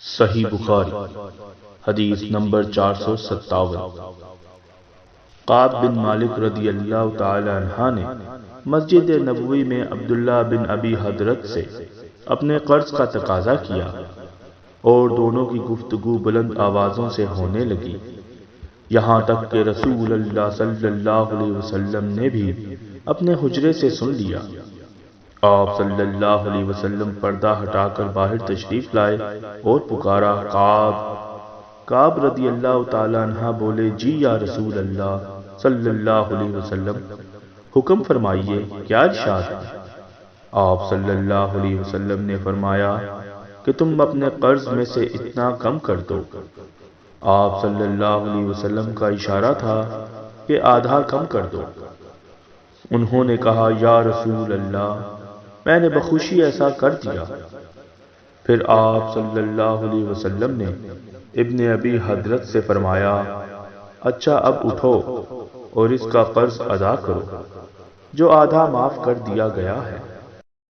صحیح بخاری حدیث نمبر 457۔ قعب بن مالک رضی اللہ تعالی عنہ نے مسجد نبوی میں عبداللہ بن ابی حضرت سے اپنے قرض کا تقاضا کیا اور دونوں کی گفتگو بلند آوازوں سے ہونے لگی، یہاں تک کہ رسول اللہ صلی اللہ علیہ وسلم نے بھی اپنے حجرے سے سن لیا۔ آپ صلی اللہ علیہ وسلم پردہ ہٹا کر باہر تشریف لائے اور پکارا، کعب رضی اللہ تعالی عنہ بولے، جی یا رسول اللہ صلی اللہ علیہ وسلم، حکم فرمائیے، کیا ارشاد ہے؟ آپ صلی اللہ علیہ وسلم نے فرمایا کہ تم اپنے قرض میں سے اتنا کم کر دو۔ آپ صلی اللہ علیہ وسلم کا اشارہ تھا کہ آدھا کم کر دو۔ انہوں نے کہا، یا رسول اللہ، میں نے بخوشی ایسا کر دیا۔ پھر آپ صلی اللہ علیہ وسلم نے ابن ابی حضرت سے فرمایا، اچھا اب اٹھو اور اس کا قرض ادا کرو جو آدھا معاف کر دیا گیا ہے۔